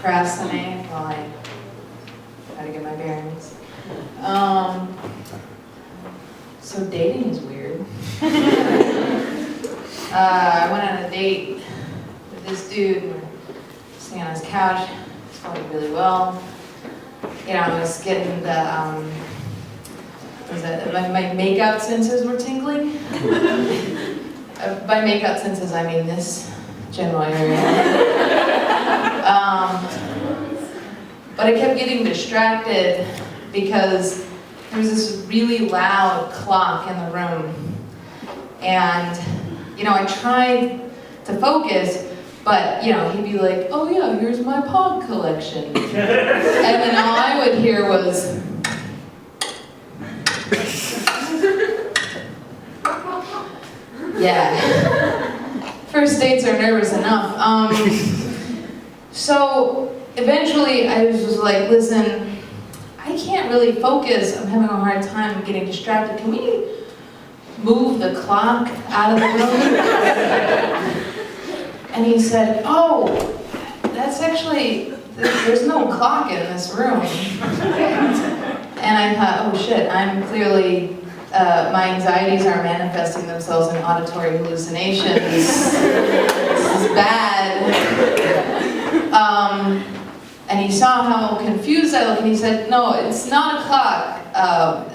procrastinate while I try to get my bearings. So dating is weird. I went on a date with this dude. We're sitting on his couch. It's going really well. You know, I was getting the, my makeout senses were tingling. By makeout senses, I mean this general area. But I kept getting distracted because there was this really loud clock in the room. And, you know, I tried to focus, but, you know, he'd be like, oh yeah, here's my pod collection. And then all I would hear was, yeah. First dates are nervous enough. So eventually I was just like, listen, I can't really focus. I'm having a hard time getting distracted. Can we move the clock out of the room? And he said, oh, that's actually, there's no clock in this room. And I thought, oh shit, I'm clearly, my anxieties are manifesting themselves in auditory hallucinations. This is bad. And he saw how confused I looked, and he said, no, it's not a clock,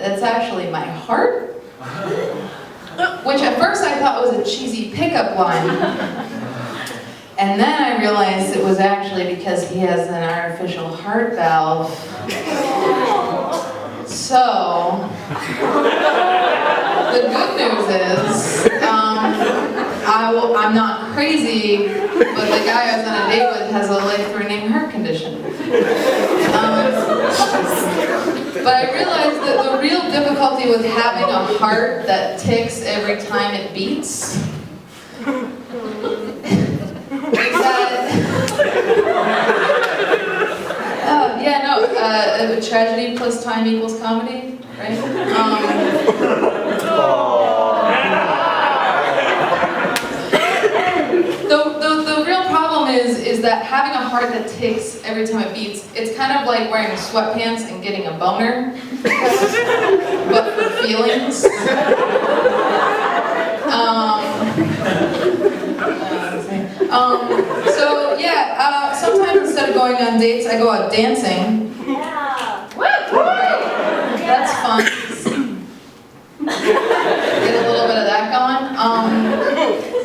it's actually my heart. Which at first I thought was a cheesy pickup line. And then I realized it was actually because he has an artificial heart valve. So, the good news is, I'm not crazy, but the guy I was on a date with has a life-threatening heart condition. But I realized that the real difficulty with having a heart that ticks every time it beats is that, tragedy plus time equals comedy, right? The real problem is that having a heart that ticks every time it beats, it's kind of like wearing sweatpants and getting a boner, but for feelings. So yeah, sometimes instead of going on dates, I go out dancing. Yeah. Right. That's fun. Get a little bit of that going.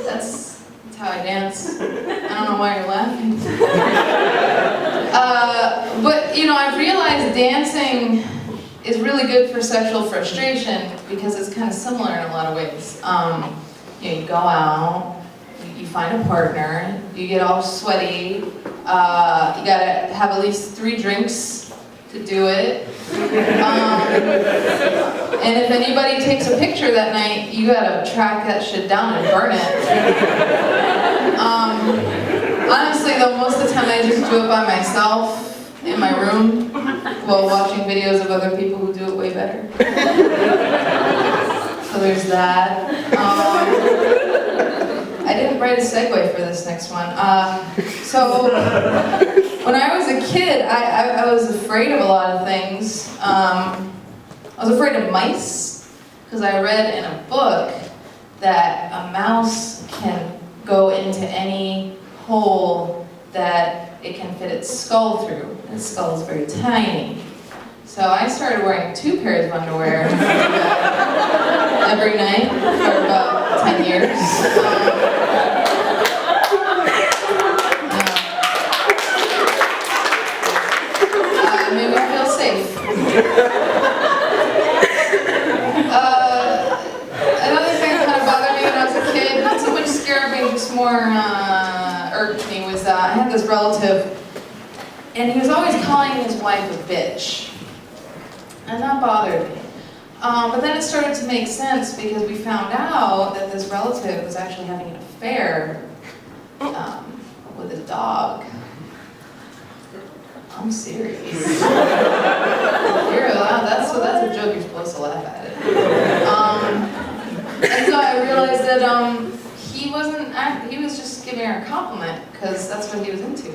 That's how I dance. I don't know why you're laughing. But you know, I've realized dancing is really good for sexual frustration because it's kind of similar in a lot of ways. You know, you go out, you find a partner, you get all sweaty, you gotta have at least 3 drinks to do it. And if anybody takes a picture that night, you gotta track that shit down and burn it. Honestly though, most of the time I just do it by myself in my room while watching videos of other people who do it way better. So there's that. I didn't write a segue for this next one. So when I was a kid, I was afraid of a lot of things. I was afraid of mice because I read in a book that a mouse can go into any hole that it can fit its skull through. Its skull is very tiny. So I started wearing 2 pairs of underwear every night for about 10 years. It made me feel safe. Another thing that kind of bothered me when I was a kid, not so much scared me, just more irked me, was I had this relative, and he was always calling his wife a bitch. And that bothered me. But then it started to make sense because we found out that this relative was actually having an affair with his dog. I'm serious. You're allowed, that's a joke, you're supposed to laugh at it. And so I realized that he was just giving her a compliment because that's what he was into.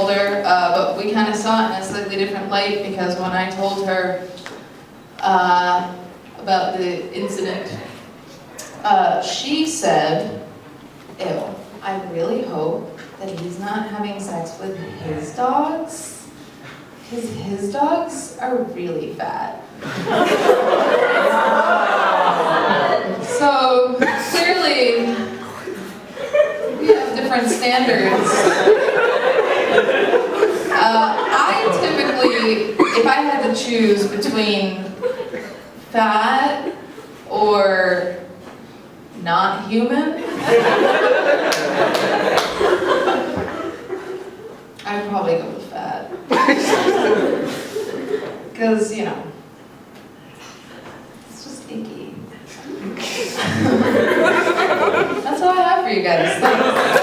older, but we kind of saw it in a slightly different light because when I told her about the incident, she said, ew, I really hope that he's not having sex with his dogs, because his dogs are really fat. So clearly, we have different standards. I typically, if I had to choose between fat or not human, I'd probably go with fat. Because, you know, it's just icky. That's all I have for you guys. Thanks.